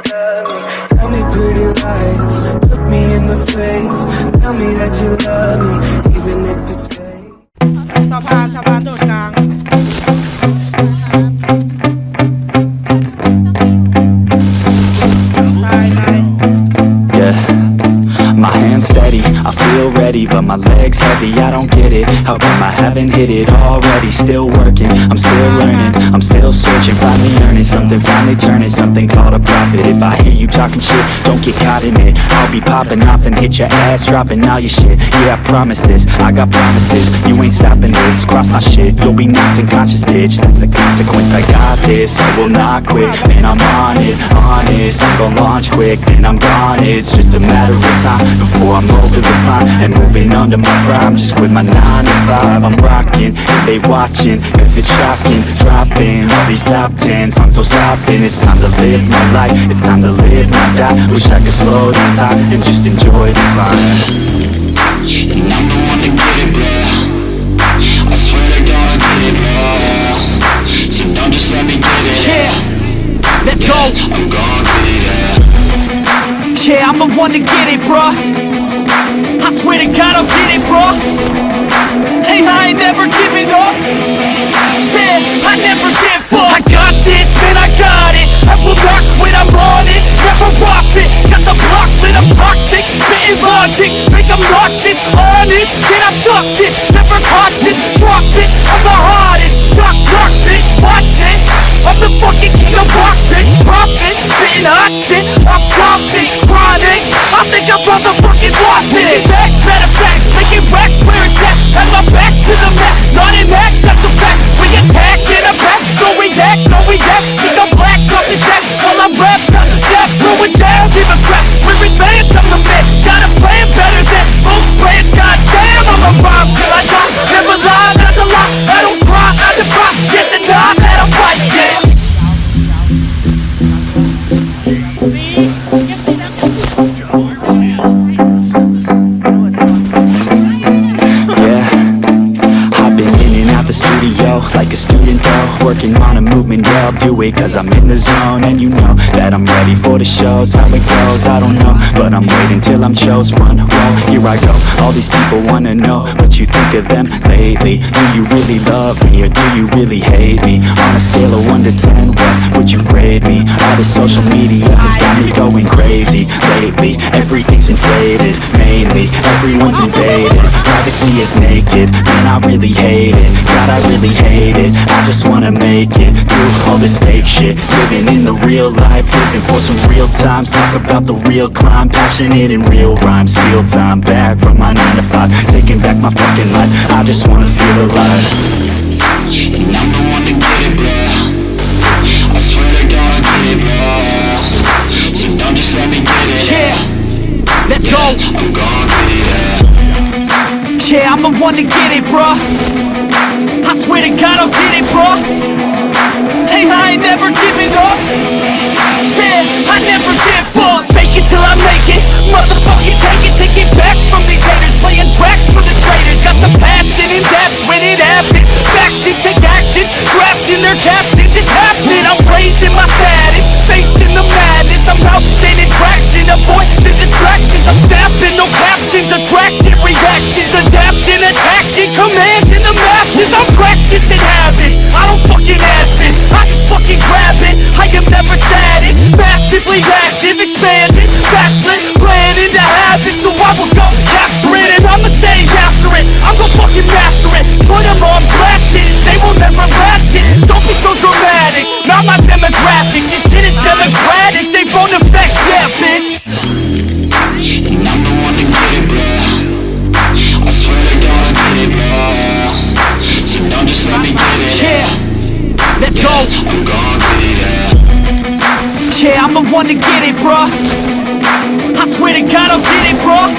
Tell me pretty lies, look me in the face. Tell me that you love me, even if it's fake. สะพานโดดกลาง Yeah, my hands steady, I feel ready, but my legs heavy, I don't get it. How come I haven't hit it already? Still working, I'm still learning, I'm still searching, finally earning something, finally turning something called a profit. If I hear you talking shit, don't get caught in it. I'll be popping off and hit your ass, dropping all your shit. Yeah, I promise this, I got promises, you ain't stopping this. Cross my shit, you'll be knocked unconscious, bitch. That's the consequence, I got this, I will not quit. Man, I'm on it, honest, I'm gon' launch quick, then I'm gone. It's just a matter of time before I'm over the line and moving under my prime. Just quit my 9 to 5, I'm rocking, and they watching, cause it's shocking. Dropping all these top 10 songs, so stopping. It's time to live my life, it's time to live, not die. Wish I could slow down time and just enjoy the climb. And I'm the one to get it, bro. I swear to God I get it, bro. So don't just let me get it. Yeah, let's go. I'm gon' get it, yeah. Yeah, I'm the one to get it, bruh. I swear to God I'll get it, bruh. Hey, I ain't never giving up. Said I never give up. I got this, man, I got it. I will not quit, I'm on it. Never rock it. Got the block lit, I'm toxic. Spitting logic, make them nauseous. Honest, can I stop this? Never cautious, drop it. I'm the hardest. Knock, knock, bitch, watch it. I'm the fucking king of rock, bitch. Profit, spitting hot shit. I'm topic, chronic. I think I'm motherfucking lost it. Back, better facts, making racks where it's at. Have my back to the mat, not an act, that's a fact. We attack in a back, so we act, no we act. Think I'm black, up his back, while I'm rap, not the step. Throwing down, give a crap. We're advanced, I'm the man. Gotta play it better than most brands. Goddamn, I'm a rhyme till I die. Never lie, that's a lie. I don't try, I defy. Yes and not, that I'm right, yeah. The studio, like a student though, working on a movement, yeah I'll do it cause I'm in the zone. And you know that I'm ready for the shows, how it goes, I don't know, but I'm waiting till I'm chose. One roll, here I go, all these people wanna know what you think of them lately. Do you really love me or do you really hate me? On a scale of 1 to 10, what would you grade me? All the social media has got me going crazy lately. Everything's inflated, mainly, everyone's invaded. Privacy is naked, man I really hate it. God, I really hate it, I just wanna make it through all this fake shit. Living in the real life, living for some real times. Talk about the real climb, passionate in real rhymes. Steal time back from my 9 to 5, taking back my fucking life. I just wanna feel alive. And I'm the one to get it, bro. I swear to God I get it, bro. So don't just let me get it. Yeah, let's go. I'm gon' get it, yeah. Yeah, I'm the one to get it, bruh. I swear to God I'll get it, bruh. Hey, I ain't never giving up. Said I never give up. Fake it till I make it. Motherfucking take it back from these haters. Playing tracks for the traitors. Got the passion in depths when it happens. Factions take actions, drafting their captains. It's happening, I'm raising my status. Facing the madness, I'm out gaining traction. Avoid the distractions, I'm snapping, no captions. Attracting reactions, adapting, attacking, commanding the masses. I'm practicing habits, I don't fucking ask this, I just fucking grab it. I am never static, massively active, expanding, backslid, planning to have it. So I will go capture it and I'ma stay after it. I'm gonna fucking master it, put them on blast it. They will never last it, don't be so dramatic. Not my demographic, this shit is democratic. They phone effects, yeah bitch. And I'm the one to get it, bro. I swear to God I get it, bro. So don't just let me get it. Yeah, let's go. I'm gon' get it, yeah. Yeah, I'm the one to get it, bruh. I swear to God I'll get it, bruh.